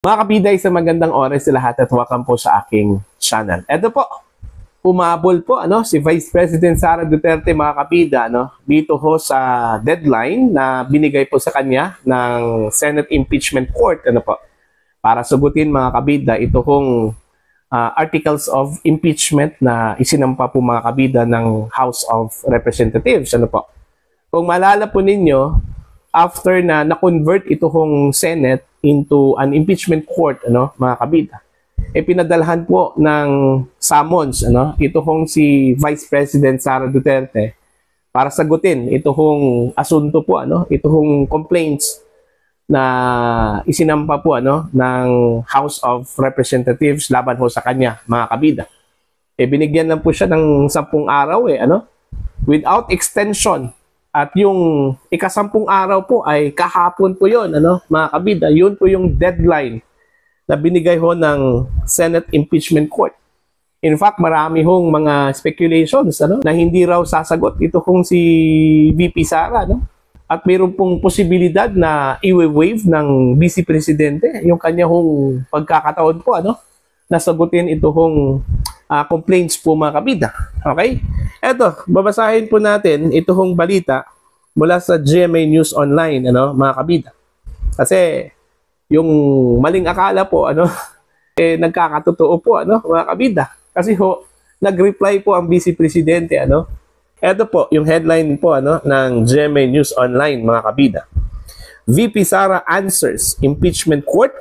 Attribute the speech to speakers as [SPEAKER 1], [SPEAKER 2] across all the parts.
[SPEAKER 1] Mga kabida, isang magandang oras sa lahat at welcome po sa aking channel. Ito po, umabol po si Vice President Sara Duterte, mga kabida, dito ho sa deadline na binigay po sa kanya ng Senate Impeachment Court para sagutin, mga kabida, ito hong articles of impeachment na isinampa po, mga kabida, ng House of Representatives. Kung maalala po ninyo, after na na-convert ito hong Senate into an impeachment court, mga kabida, pinadalhan po ng summons, ito hong si Vice President Sara Duterte para sagutin ito hong asunto po, ito hong complaints na isinampa po, ng House of Representatives laban ho sa kanya, mga kabida. Binigyan lang po siya ng 10 araw, without extension. At yung ika-10 araw po ay kahapon po yun, mga kabida. Yun po yung deadline na binigay ho ng Senate Impeachment Court. In fact, marami hong mga speculations na hindi raw sasagot ito kung si VP Sara. At mayroon pong posibilidad na i-waive ng Vice Presidente yung kanya hong pagkakataon po, nasagutin ito hong complaints po, mga kabida. Okay? Eto, babasahin po natin ito hong balita mula sa GMA News Online, mga kabida. Kasi yung maling akala po, nagkakatotoo po, mga kabida. Kasi nag-reply po ang Vice Presidente, Eto po, yung headline po, ng GMA News Online, mga kabida. VP Sara answers impeachment court,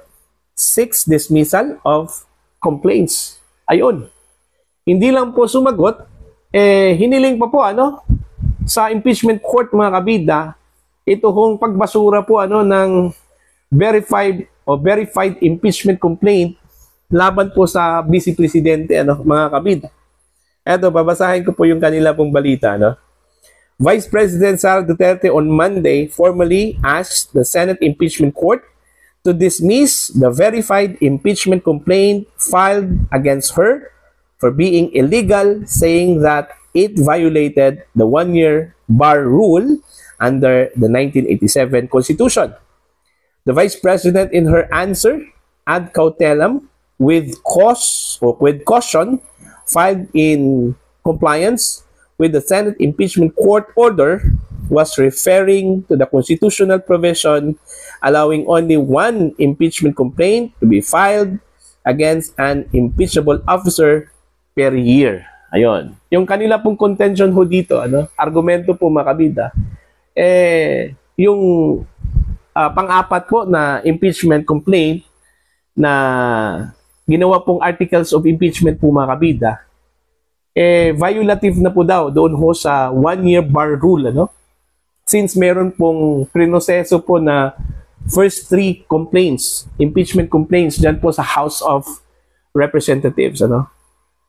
[SPEAKER 1] 6 dismissal of complaints. Ayun. Hindi lang po sumagot, hiniling pa po, sa impeachment court, mga kabida, ito hong pagbasura po, ng verified impeachment complaint laban po sa Vice Presidente, mga kabida. Eto, babasahin ko po yung kanila pong balita, Vice President Sara Duterte on Monday formally asked the Senate Impeachment Court to dismiss the verified impeachment complaint filed against her for being illegal, saying that it violated the 1-year bar rule under the 1987 Constitution. The Vice President, in her answer, ad cautelam with caution, filed in compliance with the Senate Impeachment Court order, was referring to the constitutional provision allowing only 1 impeachment complaint to be filed against an impeachable officer per year. Ayun. Yung kanila pong contention ho dito, argumento po, mga kabida, yung pang-apat po na impeachment complaint na ginawa pong articles of impeachment po, mga kabida, violative na po daw doon ho sa 1-year bar rule, Since meron pong prinoseso po na first 3 complaints, impeachment complaints dyan po sa House of Representatives,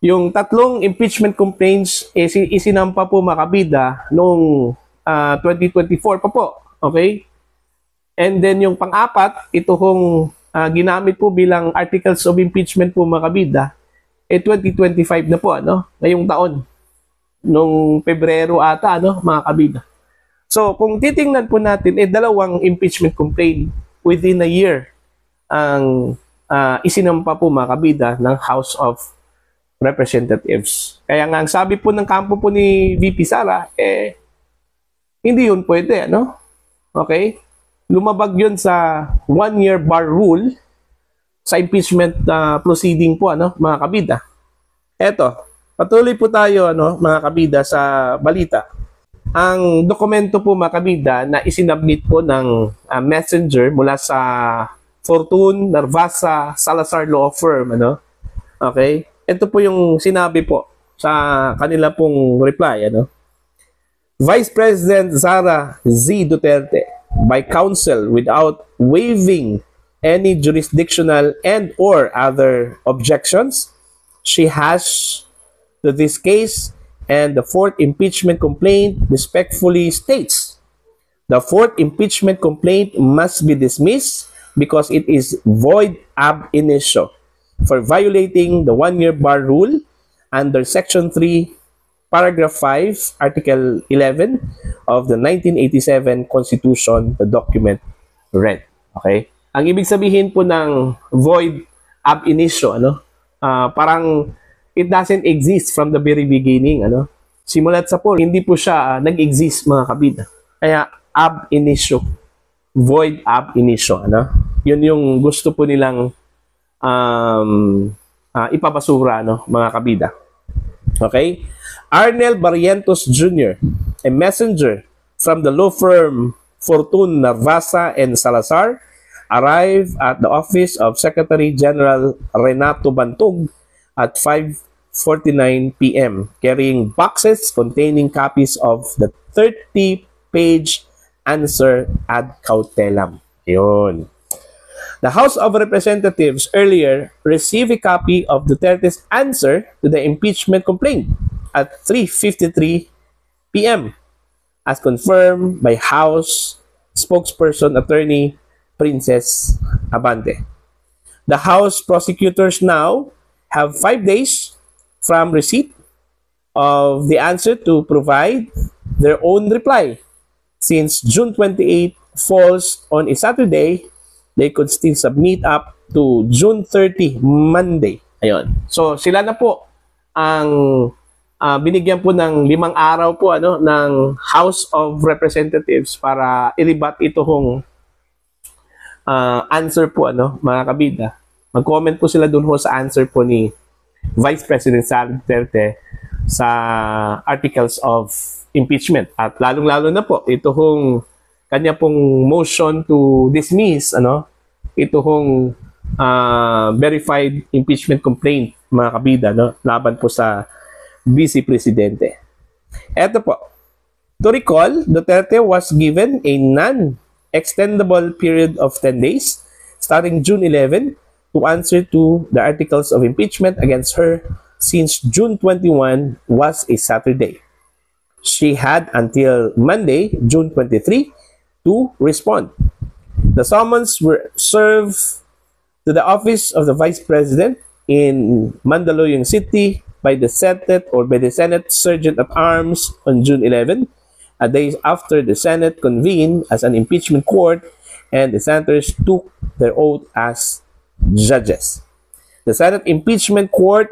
[SPEAKER 1] Yung 3 impeachment complaints isinampa po, mga kabida, noong 2024 pa po. Okay? And then yung pang-apat, ito hong ginamit po bilang articles of impeachment po, mga kabida, 2025 na po, ngayong taon. Nung Pebrero ata, mga kabida. So, kung titingnan po natin, 2 impeachment complaint within a year ang isinampa po, mga kabida, ng House of Representatives. Kaya nga, ang sabi po ng kampo po ni VP Sara, hindi yun pwede, Okay? Lumabag yun sa 1-year bar rule sa impeachment proceeding po, mga kabida. Eto, patuloy po tayo, mga kabida, sa balita. Ang dokumento po, mga kabida, na isinabmit po ng messenger mula sa Fortune Narvasa Salazar Law Firm, Okay? Ito po yung sinabi po sa kanila pong reply, Vice President Sara Z. Duterte, by counsel without waiving any jurisdictional and or other objections she has to this case, and the 4th impeachment complaint respectfully states the 4th impeachment complaint must be dismissed because it is void ab initio for violating the 1-year bar rule under Section 3, Paragraph 5, Article 11 of the 1987 Constitution, the document read. Okay? Ang ibig sabihin po ng void ab initio, ano? Parang it doesn't exist from the very beginning, ano? Simulat sa pool, hindi po siya nag-exist, mga kabida. Kaya ab initio, void ab initio, ano? Yun yung gusto po nilang ipabasura, no, mga kabida. Okay? Arnel Barrientos Jr., a messenger from the law firm Fortune Narvasa and Salazar, arrived at the office of Secretary General Renato Bantog at 5:49 p.m. carrying boxes containing copies of the 30-page answer ad cautelam. Yun. The House of Representatives earlier received a copy of Duterte's answer to the impeachment complaint at 3:53 p.m. as confirmed by House spokesperson attorney Princess Abante. The House prosecutors now have 5 days from receipt of the answer to provide their own reply. Since June 28 falls on a Saturday, they could still submit up to June 30, Monday. Ayun. So, sila na po ang binigyan po ng 5 araw po ng House of Representatives para i-rebut itong answer po, mga kabida. Mag-comment po sila dun sa answer po ni Vice President Sara Duterte sa articles of impeachment. At lalong-lalo na po, itong kanya pong motion to dismiss, itong verified impeachment complaint, mga kabida, laban po sa Vice Presidente. Eto po. To recall, Duterte was given a non-extendable period of 10 days starting June 11 to answer to the articles of impeachment against her since June 21 was a Saturday. She had until Monday, June 23, to respond. The summons were served to the office of the Vice President in Mandaluyong City by the Senate Sergeant at Arms on June 11, a day after the Senate convened as an impeachment court and the senators took their oath as judges. The Senate Impeachment Court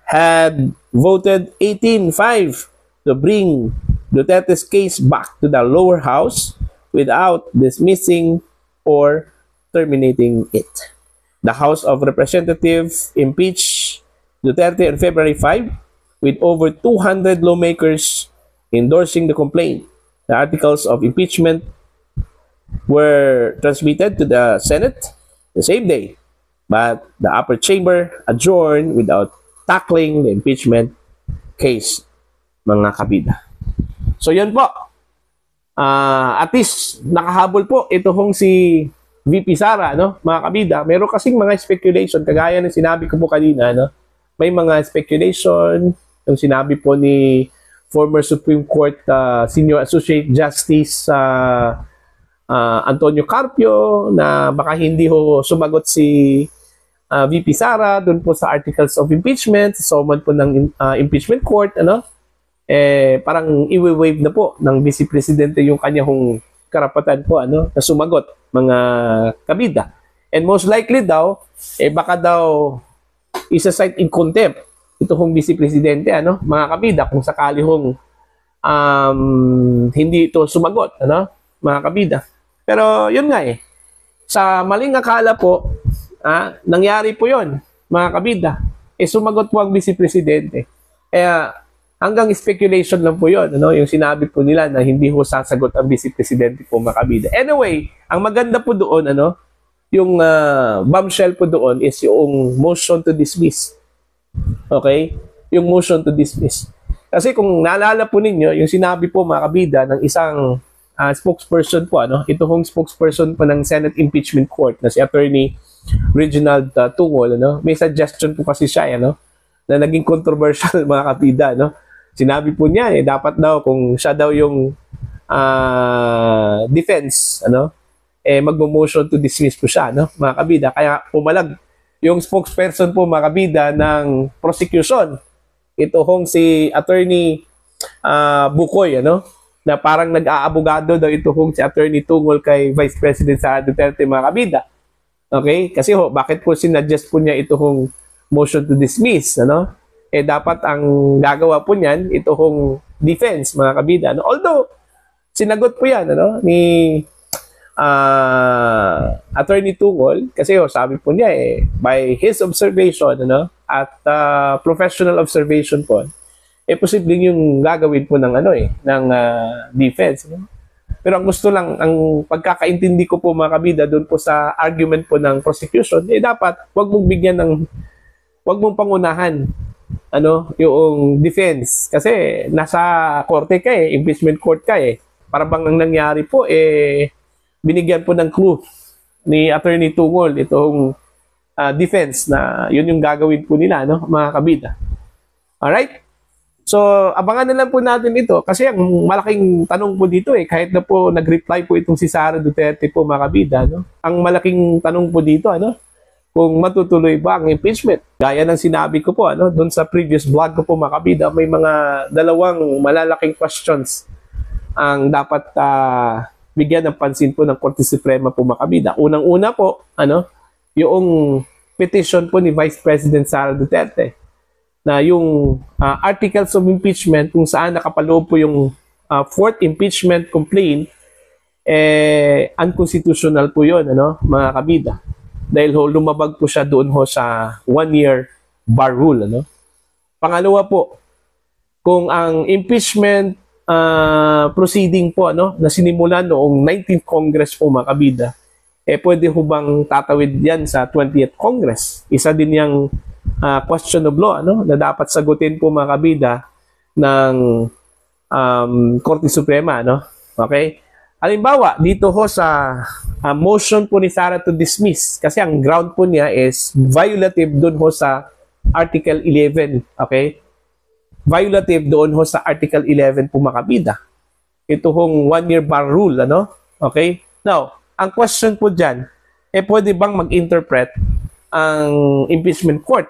[SPEAKER 1] had voted 18-5 to bring Duterte's case back to the lower house without dismissing or terminating it. The House of Representatives impeached Duterte on February 5 with over 200 lawmakers endorsing the complaint. The articles of impeachment were transmitted to the Senate the same day, but the upper chamber adjourned without tackling the impeachment case, mga kabida. So yun po. At least nakahabol po itong si VP Sara, mga kabida. Meron kasing mga speculation, kagaya ng sinabi ko po kanina, may mga speculation, yung sinabi po ni former Supreme Court Senior Associate Justice Antonio Carpio na baka hindi sumagot si VP Sara doon po sa articles of impeachment, sa summon po ng impeachment court, parang i-waive na po ng Vice Presidente yung kanyang karapatan po na sumagot, mga kabida. And most likely daw, baka daw isa-cite in contempt itong Vice Presidente, mga kabida, kung sakali hindi ito sumagot, mga kabida. Pero yun nga sa maling akala po, nangyari po yun, mga kabida. Sumagot po ang Vice Presidente. Kaya hanggang speculation lang po yun, yung sinabi po nila na hindi sasagot ang Vice Presidente po, mga kabida. Anyway, ang maganda po doon, yung bombshell po doon is yung motion to dismiss. Okay? Yung motion to dismiss. Kasi kung naalala po ninyo, yung sinabi po, mga kabida, ng isang spokesperson po, itong spokesperson po ng Senate Impeachment Court na si Attorney Reginald Tungol, may suggestion po kasi siya, na naging controversial, mga kabida, Sinabi po niya, dapat daw kung siya daw yung defense, magmo-motion to dismiss po siya, mga kabida. Kaya pumalag yung spokesperson po, mga kabida, ng prosecution. Ito si Attorney Bukoy, na parang nag-aabogado daw ito si Attorney Tungol kay Vice President Sara Duterte, mga kabida. Okay? Kasi bakit po sinadjust po niya ito hong motion to dismiss, ano? Dapat ang gagawa po niyan, ito hong defense, mga kabida. Ano? Although, sinagot po yan, ano, ni Attorney Tungol, kasi sabi po niya, by his observation, ano, at professional observation po, posibleng yung gagawin po ng, ng defense. Ano? Pero ang gusto lang, ang pagkakaintindi ko po mga kabida doon po sa argument po ng prosecution, dapat wag mong bigyan ng, wag mong pangunahan yung defense. Kasi nasa korte ka impeachment court ka Para bang ang nangyari po, binigyan po ng clue ni Attorney Tungol itong defense na yun yung gagawin po nila, mga kabida. Alright? So, abangan na lang po natin ito kasi ang malaking tanong po dito kahit na po nag-reply po itong si Sara Duterte po mga kabida, ang malaking tanong po dito, kung matutuloy ba ang impeachment. Gaya ng sinabi ko po, doon sa previous vlog ko po mga kabida, may mga dalawang malalaking questions ang dapat bigyan ng pansin po ng Korte Suprema po mga kabida. Unang-una po, yung petition po ni Vice President Sara Duterte na yung articles of impeachment kung saan nakapaloob po yung fourth impeachment complaint, unconstitutional po yun, mga kabida. Dahil lumabag po siya doon sa 1-year bar rule. Pangalawa po, kung ang impeachment proceeding po na sinimulan noong 19th Congress po mga kabida, pwede ho bang tatawid yan sa 20th Congress? Isa din yung question of law na dapat sagutin po mga kabida ng Korte Suprema. Okay? Halimbawa, dito ho sa motion po ni Sara to dismiss, kasi ang ground po niya is violative doon ho sa Article 11. Okay? Violative doon ho sa Article 11 po mga kabida. Ito hong 1-year bar rule. Okay? Now, ang question po dyan, pwede bang mag-interpret ang impeachment court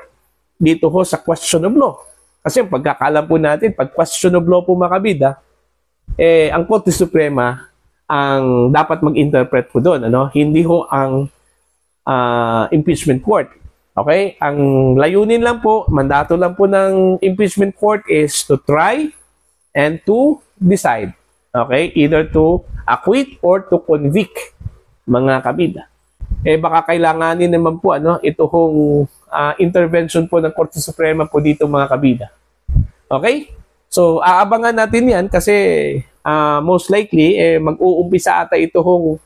[SPEAKER 1] dito ho sa question of law? Kasi yung pagkakalam po natin, pag question of law po mga kabida, ang Korte Suprema ang dapat mag-interpret po doon. Hindi ho ang impeachment court. Okay? Ang layunin lang po, mandato lang po ng impeachment court is to try and to decide. Okay? Either to acquit or to convict, mga kabida. Baka kailanganin naman po ito hong intervention po ng Korte Suprema po dito mga kabida. Okay? So, aabangan natin yan kasi most likely, mag-uumpisa ata ito hong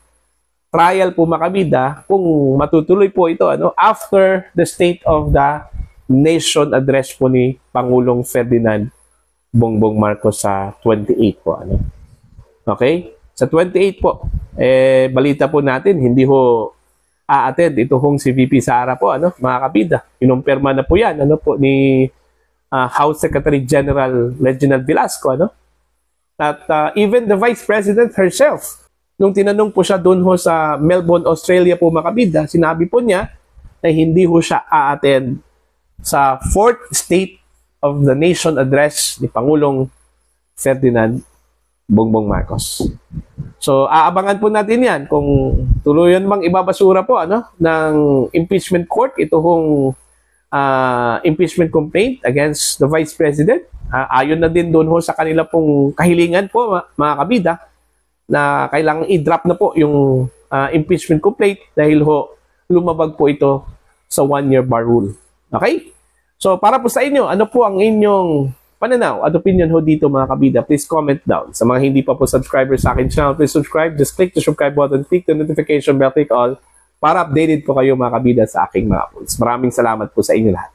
[SPEAKER 1] trial po mga kabida kung matutuloy po ito after the State of the Nation address po ni Pangulong Ferdinand Bongbong Marcos sa 28 po. Okay? Sa 28 po, balita po natin, hindi ho a-attend ito hong si VP Sara po, mga kabida. Inumpirma na po yan, po, ni House Secretary General Reginald Velasco, At even the Vice President herself, nung tinanong po siya doon ho sa Melbourne, Australia po mga kabida, sinabi po niya na hindi ho siya a-attend sa 4th State of the Nation address ni Pangulong Ferdinand Bongbong Marcos. So, aabangan po natin yan kung tuluyan bang ibabasura po ng impeachment court ito hong impeachment complaint against the Vice President. Ayon na din doon ho sa kanila pong kahilingan po mga kabida na kailangang i-drop na po yung impeachment complaint dahil ho lumabag po ito sa 1-year bar rule. Okay? So, para po sa inyo, ano po ang inyong pananaw at opinion ho dito mga kabida? Please comment down. Sa mga hindi pa po subscribers sa akin channel, please subscribe. Just click the subscribe button, click the notification bell, click all para updated po kayo mga kabida sa aking mga uploads. Maraming salamat po sa inyo lahat.